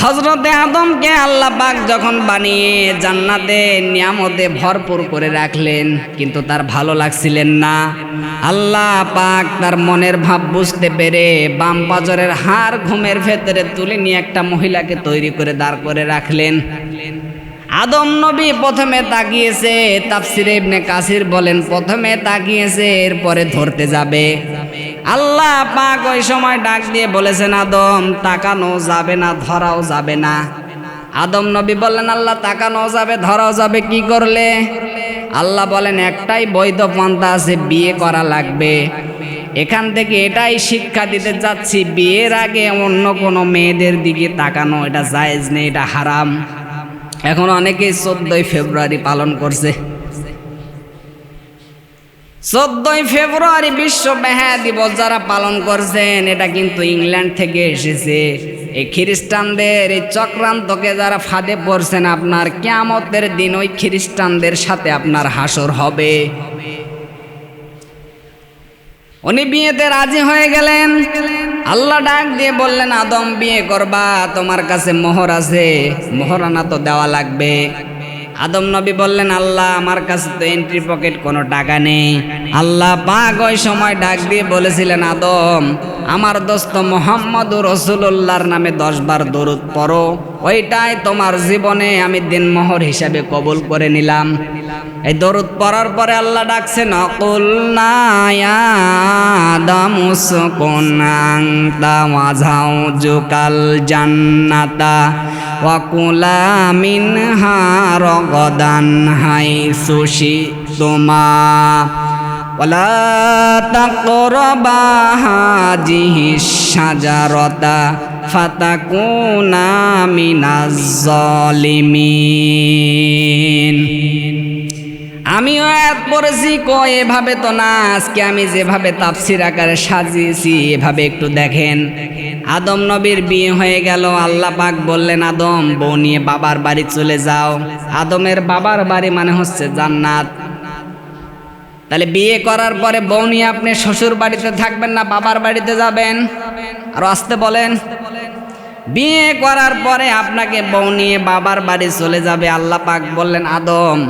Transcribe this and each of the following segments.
হযরতে আদমকে আল্লাহ পাক যখন বানিয়ে জান্নাতে নিয়ামতে ভরপুর করে রাখলেন, কিন্তু তার ভালো লাগছিলেন না। আল্লাহ পাক তার মনের ভাব বুঝতে পেরে বাম পাজরের হাড় ঘুমের ভেতরে তুলে নিয়ে একটা মহিলাকে তৈরি করে দাঁড় করে রাখলেন। আদম নবী প্রথমে তাকিয়েছে, তাফসিরে ইবনে কাসির বলেন প্রথমে তাকিয়েছে, এরপরে ধরতে যাবে। আল্লাহ পাক ওই সময় ডাক দিয়ে বলেছেন, আদম তাকানো যাবে না, ধরাও যাবে না। আদম নবী বললেন, আল্লাহ তাকানো যাবে, ধরাও যাবে, কি করলে? আল্লাহ বলেন, একটাই বৈধ পন্থা আছে, বিয়ে করা লাগবে। এখান থেকে এটাই শিক্ষা দিতে যাচ্ছি, বিয়ের আগে অন্য কোনো মেয়েদের দিকে তাকানো এটা জায়েজ নেই, এটা হারাম। এখন অনেকেই 14ই ফেব্রুয়ারি পালন করছে। 14ই ফেব্রুয়ারি বিশ্ব বেহায়া দিবস যারা পালন করছেন, এটা কিন্তু ইংল্যান্ড থেকে এসেছে। এই খ্রিস্টানদের এই চক্রান্তকে যারা ফাঁদে পড়ছেন, আপনার কিয়ামতের দিন ওই খ্রিস্টানদের সাথে আপনার হাসর হবে। উনি বিয়েতে রাজি হয়ে গেলেন। আল্লাহ ডাক দিয়ে বললেন, আদম বিয়ে করবা, তোমার কাছে মোহর আছে, মোহরানা তো দেওয়া লাগবে। আদম নবী বললেন, আল্লাহ আমার কাছে তো এন্ট্রি পকেট কোনো টাকা নেই। আল্লাহ পাক ওই সময় ডাক দিয়ে বলেছিলেন, আদম আমার দোস্ত মুহাম্মদুর রাসূলুল্লাহর নামে 10 বার দরুদ পড়ো, ওইটাই তোমার জীবনে আমি দিনমোহর হিসাবে কবুল করে নিলাম। এই দরুদ পড়ার পরে আল্লাহ ডাকছেন, অকুলনা ইয়া আদামু উসকুন আনতা ওয়া যাওজুকাল জান্নাতা ওয়া কুলা মিনহা রগাদান হাইসু শিতুমা ওয়ালা তাকরাবা হাযিহিশ শাজারাতা ফাতাকুনা মিনাজ জালিমিন। আমিও আয়াত পড়েছি, এভাবে তো না, আজকে আমি যেভাবে তাফসির আকারে সাজিয়েছি এভাবে একটু দেখেন। আদম নবীর বিয়ে হয়ে গেল। আল্লাহ পাক বললেন, আদম বউ নিয়ে বাবার বাড়ি চলে যাও। আদমের বাবার বাড়ি মানে হচ্ছে জান্নাত। তাহলে বিয়ে করার পরে বউ নিয়ে আপনি শ্বশুর বাড়িতে থাকবেন না বাবার বাড়িতে যাবেন? আর আসতে বলেন, বিয়ে করার পরে আপনাকে বউ নিয়ে বাবার বাড়ি চলে যাবে। আল্লাহ পাক বললেন, আদম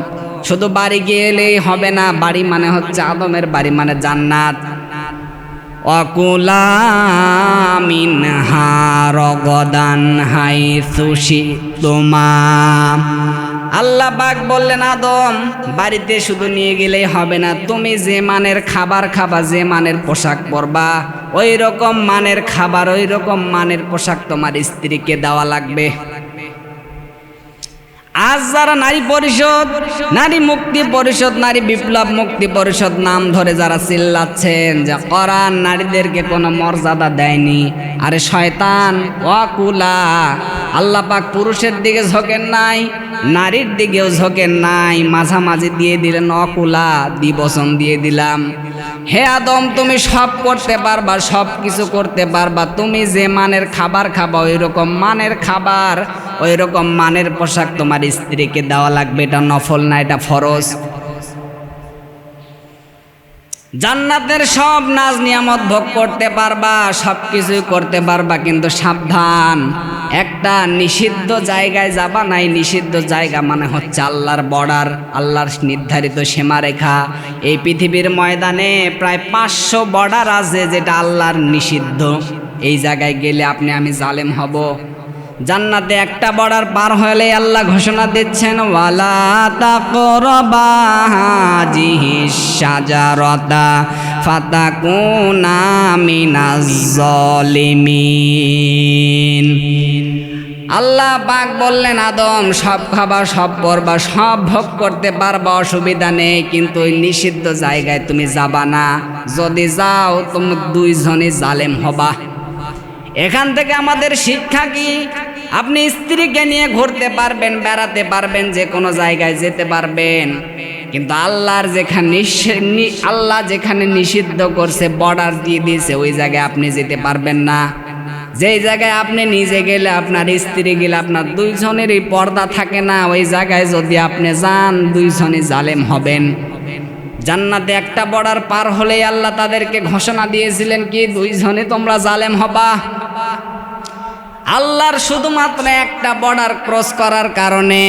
শুধু বাড়ি গেলেই হবে না, বাড়ি মানে হচ্ছে আদমের বাড়ি মানে জান্নাত। ওয়াকুলা মিনহা রগাদান হাইসু শিতুমা। আল্লাহ পাক বললেন, আদম বাড়িতে শুধু নিয়ে গেলেই হবে না, তুমি যে মানের খাবার খাবা, যে মানের পোশাক পরবা, ওই রকম মানের খাবার, ওই রকম মানের পোশাক তোমার স্ত্রীকে দেওয়া লাগবে। আজ যারা নারী পরিষদ, নারী মুক্তি পরিষদ, নারী বিপ্লব মুক্তি পরিষদ নাম ধরে যারা চিল্লাচ্ছেন যে কোরআন নারীদেরকে কোনো মর্যাদা দেয়নি, আরে শয়তান, ওয়াকুলা। আল্লাহ পাক পুরুষের দিকে ঝোঁকেন নাই, নারীর দিকেও ঝোঁকেন নাই, মাঝামাঝি দিয়ে দিলেন, অকুলা দ্বিবচন দিয়ে দিলাম। হে আদম তুমি সব করতে পারবা, সব কিছু করতে পারবা, তুমি যে মানের খাবার খাবা ওই রকম মানের খাবার, ওই রকম মানের পোশাক তোমার স্ত্রীকে দেওয়া লাগবে। এটা নফল না, এটা ফরজ। জান্নাতের সব নাজ নিয়ামত ভোগ করতে পারবা, সব কিছুই করতে পারবা, কিন্তু সাবধান, একটা নিষিদ্ধ জায়গায় যাবা নাই। নিষিদ্ধ জায়গা মানে হচ্ছে আল্লাহর বর্ডার, আল্লাহর নির্ধারিত সীমারেখা। এই পৃথিবীর ময়দানে প্রায় 500 বর্ডার আছে যেটা আল্লাহর নিষিদ্ধ। এই জায়গায় গেলে আপনি আমি জালেম হব। জান্নাতে একটা বর্ডার পার হলে আল্লাহ ঘোষণা দিচ্ছেন, ওয়ালা তাকরাবা হাযিহিশ শাজারাতা ফাতাকুনা মিনাজ জালিমিন। আল্লাহ পাক বললেন, আদম সব খাবার, সব পরবা, সব ভোগ করতে পারবা, অসুবিধা নেই, কিন্তু ওই নিষিদ্ধ জায়গায় তুমি যাবা না। যদি যাও তুমি দুইজনই জালেম হবা। এখান থেকে আমাদের শিক্ষা কি? আপনি স্ত্রীকে নিয়ে ঘুরতে পারবেন, বেড়াতে পারবেন, যে কোনো জায়গায় যেতে পারবেন, কিন্তু আল্লাহ যেখানে নিষিদ্ধ করছে, বর্ডার দিয়ে দিয়েছে, ওই জায়গায় আপনি যেতে পারবেন না। যেই জায়গায় আপনি নিজে গেলে, আপনার স্ত্রী গেলে, আপনার দুইজনেরই পর্দা থাকে না, ওই জায়গায় যদি আপনি যান দুইজনই জালেম হবেন। জান্নাতে একটা বর্ডার পার হলেই আল্লাহ তাদেরকে ঘোষণা দিয়েছিলেন কি, দুইজনে তোমরা জালেম হবা। আল্লাহর শুধুমাত্র একটা বর্ডার ক্রস করার কারণে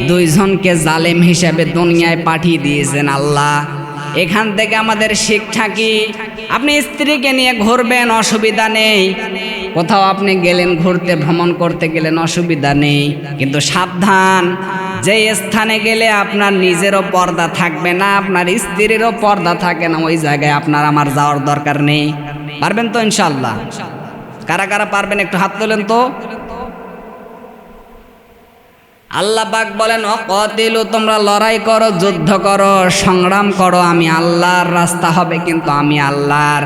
দুইজনকে জালেম হিসেবে দুনিয়ায় পাঠিয়ে দিয়েছেন আল্লাহ। এখান থেকে আমাদের শিক্ষা কি? আপনি স্ত্রীকে নিয়ে ঘুরবেন, অসুবিধা নেই। কোথাও আপনি গেলেন ঘুরতে, ভ্রমণ করতে গেলেন, অসুবিধা নেই। কিন্তু সাবধান, যে স্থানে গেলে আপনার নিজেরও পর্দা থাকবে না, আপনার স্ত্রীরও পর্দা থাকে না, ওই জায়গায় আপনার আমার যাওয়ার দরকার নেই। পারবেন তো ইনশাআল্লাহ? কারা কারা পারবেন একটু হাত তোলেন তো। আল্লাহ পাক বলেন, অকতিলু, তোমরা লড়াই করো, যুদ্ধ করো, সংগ্রাম করো, আমি আল্লাহর রাস্তা হবে কিন্তু আমি আল্লাহর।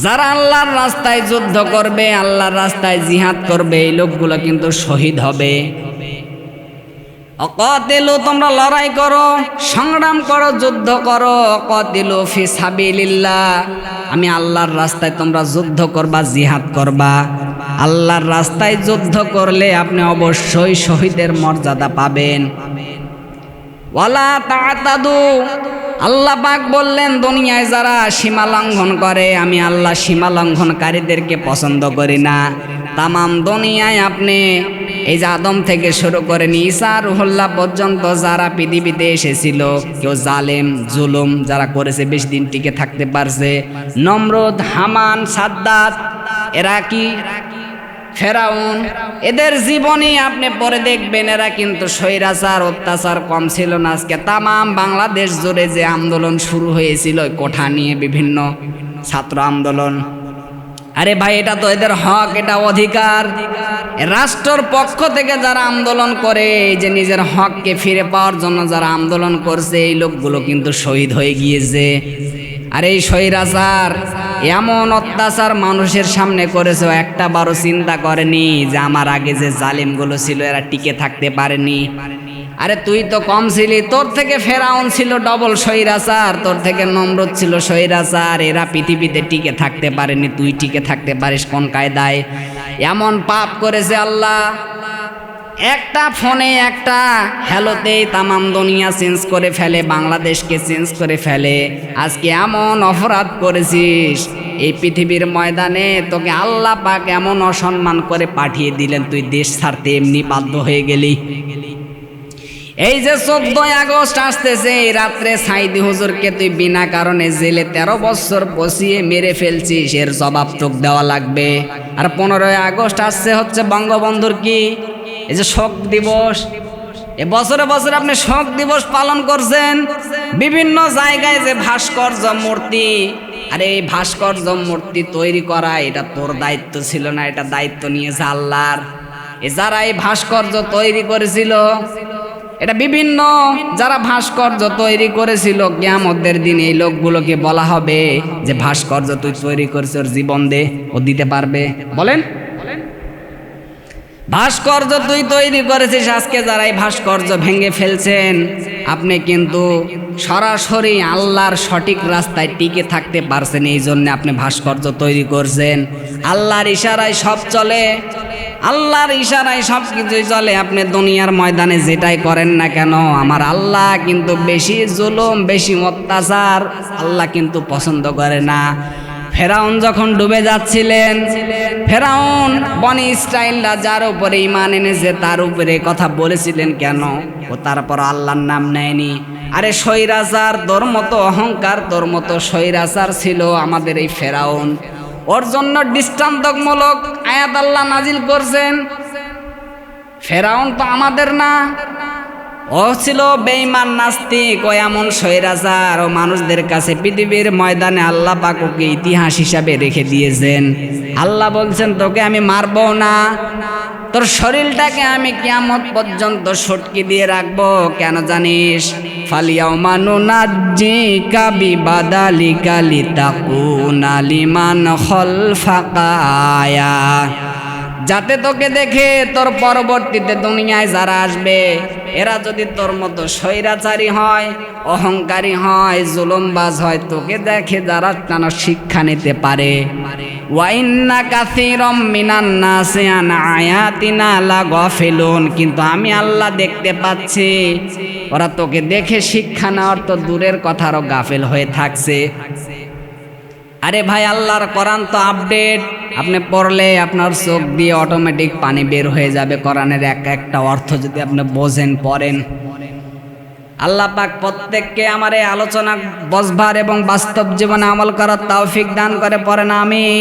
যারা আল্লাহর রাস্তায় যুদ্ধ করবে, আল্লাহর রাস্তায় জিহাদ করবে, এই লোকগুলো কিন্তু শহীদ হবে। অকতিলু, তোমরা লড়াই করো, সংগ্রাম করো, যুদ্ধ করো। অকতিলু ফি সাবিলিল্লাহ, আমি আল্লাহর রাস্তায় তোমরা যুদ্ধ করবা, জিহাদ করবা। আল্লাহর রাস্তায় যুদ্ধ করলে আপনি অবশ্যই শহীদের মর্যাদা পাবেন। ওয়ালা তা'তাদু, আল্লাহ পাক বললেন, দুনিয়ায় যারা সীমা লঙ্ঘন করে, আমি আল্লাহ সীমা লঙ্ঘনকারীদেরকে পছন্দ করি না। তামাম দুনিয়ায় আপনি এই যে আদম থেকে শুরু করে ঈসা রুহুল্লাহ পর্যন্ত যারা পৃথিবীতে এসেছিল, কেউ জালেম জুলুম যারা করেছে, বেশি দিন টিকে থাকতে পারছে। নমরুদ, হামান, সাদ্দাত, এরা কি ফেরাউন, এদের জীবনী আপনি পরে দেখবেন, এরা কিন্তু স্বৈরাচার অত্যাচার কম ছিল না। আজকে তামাম বাংলাদেশ জুড়ে যে আন্দোলন শুরু হয়েছিল কোঠা নিয়ে, বিভিন্ন ছাত্র আন্দোলন, আরে ভাই এটা তো এদের হক, এটা অধিকার। রাষ্ট্রের পক্ষ থেকে যারা আন্দোলন করে, এই যে নিজের হককে ফিরে পাওয়ার জন্য যারা আন্দোলন করছে, এই লোকগুলো কিন্তু শহীদ হয়ে গিয়েছে। আর এই স্বৈরাচার এমন অত্যাচার মানুষের সামনে করেছে, একটা বারো চিন্তা করেনি যে আমার আগে যে জালিমগুলো ছিল এরা টিকে থাকতে পারেনি। আরে তুই তো কম ছিলি, তোর থেকে ফেরাউন ছিল ডবল স্বৈরাচার, তোর থেকে নমরুদ ছিল স্বৈরাচার, এরা পৃথিবীতে টিকে থাকতে পারেনি, তুই টিকে থাকতে পারিস কোন কায়দায়? এমন পাপ করেছে আল্লাহ, একটা ফোনে একটা হ্যালোতেই তামাম দুনিয়া চেঞ্জ করে ফেলে, বাংলাদেশকে চেঞ্জ করে ফেলে। আজকে এমন অপরাধ করেছিস, এই পৃথিবীর ময়দানে তোকে আল্লাহ পাক এমন অসম্মান করে পাঠিয়ে দিলেন, তুই দেশ ছাড়তে এমনি বাধ্য হয়ে গেলি। এই যে 14 আগস্ট আসতেছে, এই রাত্রে সাইদি হুজুরকে তুই বিনা কারণে জেলে 13 বছর বসিয়ে মেরে ফেলছিস, এর জবাব তোকে দেওয়া লাগবে। আর 15 আগস্ট আসছে হচ্ছে বঙ্গবন্ধুর কি এই যে শোক দিবস, এ বছরে বছরে আপনি শোক দিবস পালন করছেন। বিভিন্ন জায়গায় যে ভাস্কর্য মূর্তি, আরে এই ভাস্কর্য মূর্তি তৈরি করা এটা তোর দায়িত্ব ছিল না, এটা দায়িত্ব নিয়েছে আল্লাহর। এ যারা এই ভাস্কর্য তৈরি করেছিল, এটা বিভিন্ন যারা ভাস্কর্য তৈরি করেছিল, কিয়ামতের দিন এই লোকগুলোকে বলা হবে যে ভাস্কর্য তুই তৈরি করেছিস, ওর জীবন দে, ও দিতে পারবে? বলেন, ভাস্কর্য তুই তৈরি করেছিস। আজকে যারা এই ভাস্কর্য ভেঙে ফেলছেন, আপনি কিন্তু সরাসরি আল্লাহর সঠিক রাস্তায় টিকে থাকতে পারছেন, এই জন্য আপনি ভাস্কর্য তৈরি করছেন। আল্লাহর ইশারায় সব চলে, আল্লাহর ইশারায় সব কিছুই চলে। আপনি দুনিয়ার ময়দানে যেটাই করেন না কেন, আমার আল্লাহ কিন্তু বেশি জুলুম, বেশি অত্যাচার আল্লাহ কিন্তু পছন্দ করে না। ফেরাউন যখন ডুবে যাচ্ছিলেন, ফেরাউন বনি ইসরাইলরা যার উপরে ঈমান এনেছে তার উপরে কথা বলেছিলেন কেন? ও তারপর আল্লাহর নাম নেয়নি। আরে স্বৈরাচার, তোর মতো অহংকার, তোর মতো স্বৈরাচার ছিল আমাদের এই ফেরাউন, ওর জন্য দৃষ্টান্তমূলক আয়াত আল্লাহ নাজিল করছেন। ফেরাউন তো আমাদের না, ও ছিল বেঈমান নাস্তিক, ও এমন স্বৈরাচার, ও মানুষদের কাছে পৃথিবীর ময়দানে আল্লাহ পাক ওকে ইতিহাস হিসাবে রেখে দিয়েছেন। আল্লাহ বলছেন তোকে আমি মারবো না, তোর শরীরটাকে আমি কিয়ামত পর্যন্ত সটকি দিয়ে রাখবো। কেন জানিস? ফালিয়াউমা নুনাজ্জিকা বিবাদালিকা লিতাকুনা লিমান খালফাকা আয়া, যাতে তোকে দেখে তোর পরবর্তীতে দুনিয়ায় যারা আসবে, এরা যদি তোর মতো স্বৈরাচারী হয়, অহংকারী হয়, জুলুমবাজ হয়, তোকে দেখে যারা টানা শিক্ষা নিতে পারে। ওয়া ইন্না কাসীরাম মিনান নাসি আন আয়াতিনা লাগাফিলুন, কিন্তু আমি আল্লাহ দেখতে পাচ্ছি ওরা তোকে দেখে শিক্ষা নেওয়ার তো দূরের কথা, আরো গাফেল হয়ে থাকছে। আরে ভাই, আল্লাহর কোরআন তো আপডেট, আপনি পড়লে আপনার চোখ দিয়ে অটোমেটিক পানি বের হয়ে যাবে কোরআনের এক একটা অর্থ যদি আপনি বোঝেন পড়েন। আল্লাহ পাক প্রত্যেককে আমার এই আলোচনা বুঝবার এবং বাস্তব জীবনে আমল করার তৌফিক দান করে, পড়েন আমিন।